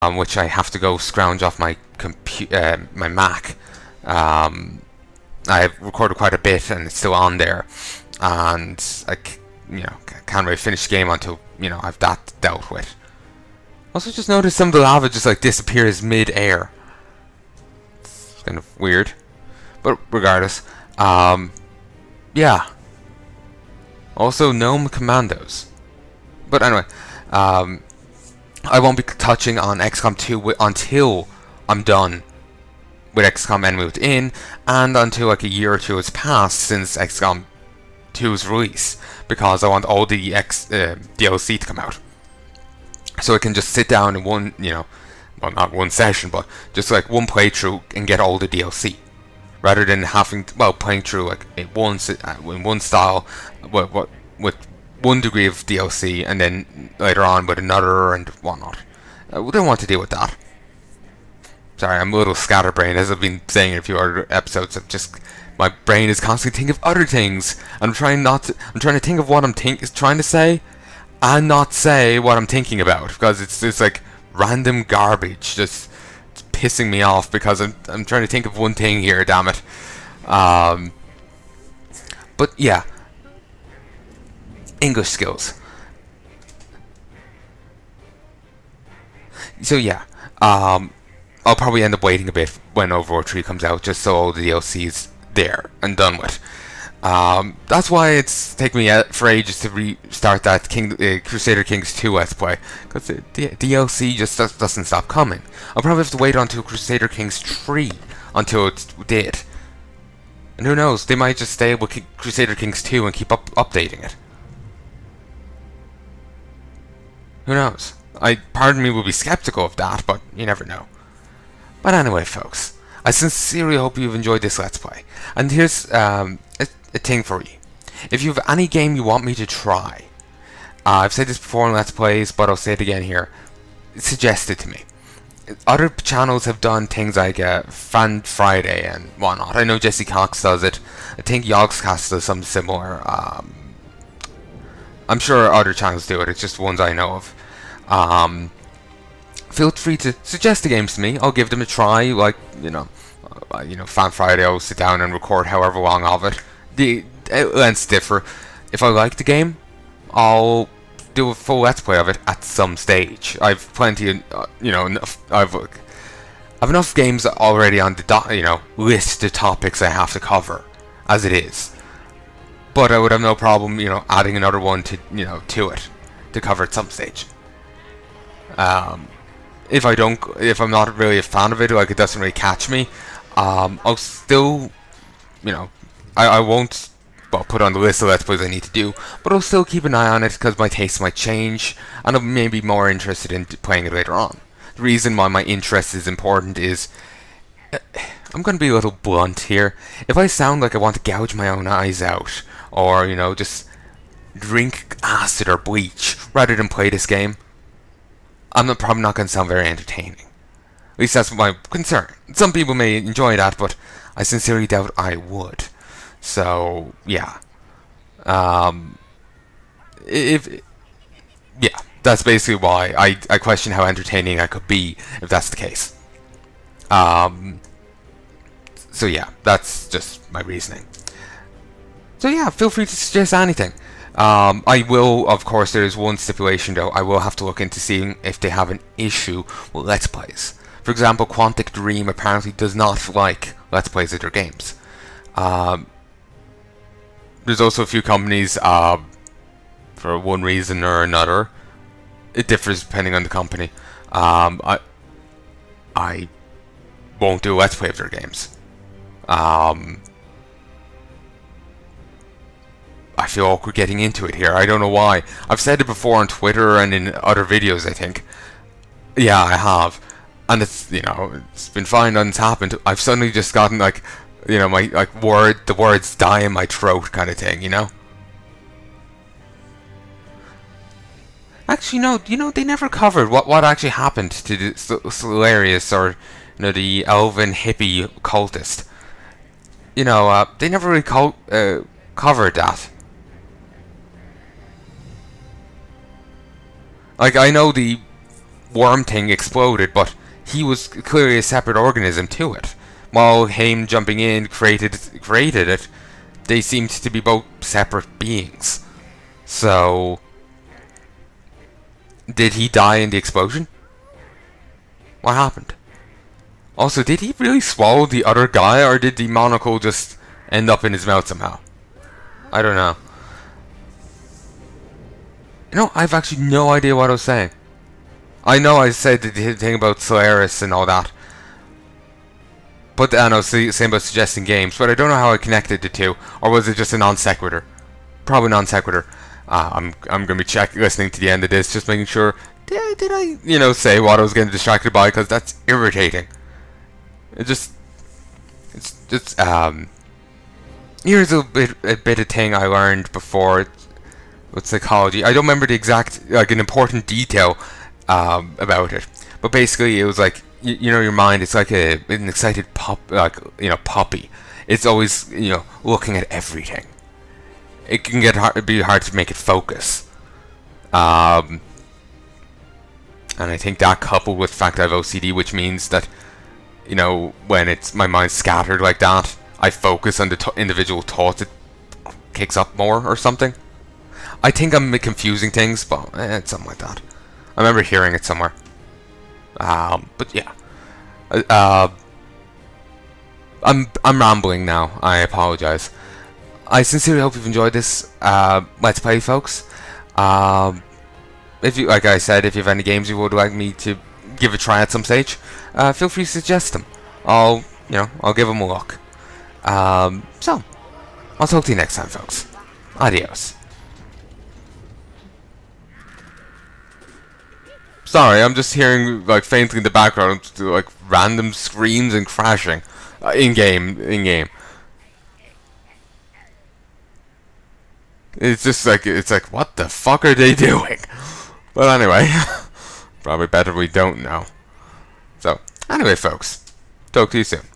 which I have to go scrounge off my my Mac. I've recorded quite a bit, and it's still on there, and can't really finish the game until I've that dealt with. Also, just noticed some of the lava just like disappears mid-air. It's kind of weird, but regardless, yeah. Also, gnome commandos. But anyway, I won't be touching on XCOM 2 until I'm done with XCOM Enemy Within, and until like a year or two has passed since XCOM 2's release, because I want all the DLC to come out. So I can just sit down in one, well, not one session, but just like one playthrough and get all the DLC, rather than having playing through like in one style, with one degree of DLC, and then later on with another and whatnot. We don't want to deal with that. Sorry, I'm a little scatterbrained, as I've been saying in a few other episodes. My brain is constantly thinking of other things. I'm trying to think of what I'm trying to say, and not say what I'm thinking about, because it's like random garbage, just pissing me off, because I'm trying to think of one thing here. Damn it. But yeah, English skills. So yeah, I'll probably end up waiting a bit when Overlord 3 comes out, just so all the DLC is there and done with. That's why it's taken me for ages to restart that Crusader Kings 2 Let's Play, because the DLC just doesn't stop coming. I'll probably have to wait until Crusader Kings 3 until it did. And who knows, they might just stay with Crusader Kings 2 and keep updating it. Who knows? Part of me will be skeptical of that, but you never know. But anyway, folks, I sincerely hope you've enjoyed this Let's Play. And here's a thing for you. If you have any game you want me to try, I've said this before in Let's Plays, but I'll say it again here, suggest it to me. Other channels have done things like Fan Friday and whatnot. I know Jesse Cox does it. I think Yogscast does something similar. I'm sure other channels do it, it's just ones I know of. Feel free to suggest the games to me. I'll give them a try. Like Fan Friday, I'll sit down and record however long of it. The lengths differ. If I like the game, I'll do a full Let's Play of it at some stage. I've plenty of, I've enough games already on the list of topics I have to cover as it is. But I would have no problem, adding another one to to it to cover at some stage. If I'm not really a fan of it, like it doesn't really catch me, I'll still, I won't put on the list of Let's Plays I need to do, but I'll still keep an eye on it, because my taste might change, and I may be more interested in playing it later on. The reason why my interest is important is, I'm going to be a little blunt here. If I sound like I want to gouge my own eyes out, or, just drink acid or bleach rather than play this game, I'm probably not going to sound very entertaining. At least that's my concern. Some people may enjoy that, but I sincerely doubt I would. So, yeah. That's basically why I question how entertaining I could be if that's the case. So yeah, that's just my reasoning. So yeah, feel free to suggest anything. I will, of course, there is one stipulation though. I will have to look into seeing if they have an issue with Let's Plays. For example, Quantic Dream apparently does not like Let's Plays of their games. There's also a few companies, for one reason or another, it differs depending on the company. I won't do a Let's Play of their games. I feel awkward getting into it here. I don't know why. I've said it before on Twitter and in other videos, I think. Yeah, I have. And it's, it's been fine and it's happened. I've suddenly just gotten, like, my, the words die in my throat kind of thing, Actually, no, they never covered what actually happened to the Solarius, or, the elven hippie cultist. They never really covered that. Like, I know the worm thing exploded, but he was clearly a separate organism to it. While him jumping in created it, they seemed to be both separate beings. So, did he die in the explosion? What happened? Also, did he really swallow the other guy, or did the monocle just end up in his mouth somehow? I don't know. You know, I've actually no idea what I was saying. I know I said the thing about Solaris and all that. But I know, same about suggesting games, but I don't know how I connected the two. Or was it just a non sequitur? Probably non sequitur. I'm gonna be listening to the end of this, just making sure. Did I, say what I was getting distracted by? Because that's irritating. It's just here's a bit of thing I learned before with psychology. I don't remember the exact, an important detail about it, but basically it was like, your mind, it's like an excited puppy. It's always, looking at everything. It can be hard to make it focus. And I think that, coupled with the fact I have OCD, which means that, when my mind's scattered like that, I focus on the individual thoughts, it kicks up more or something. I think I'm confusing things, but it's something like that. I remember hearing it somewhere. But yeah. I'm rambling now. I apologize. I sincerely hope you've enjoyed this Let's Play, folks. If you, like I said, if you have any games you would like me to give a try at some stage, feel free to suggest them. I'll give them a look. So, I'll talk to you next time, folks. Adios. Sorry, I'm just hearing, faintly in the background, random screams and crashing. In-game. It's just it's like, what the fuck are they doing? But anyway, probably better we don't know. So, anyway, folks, talk to you soon.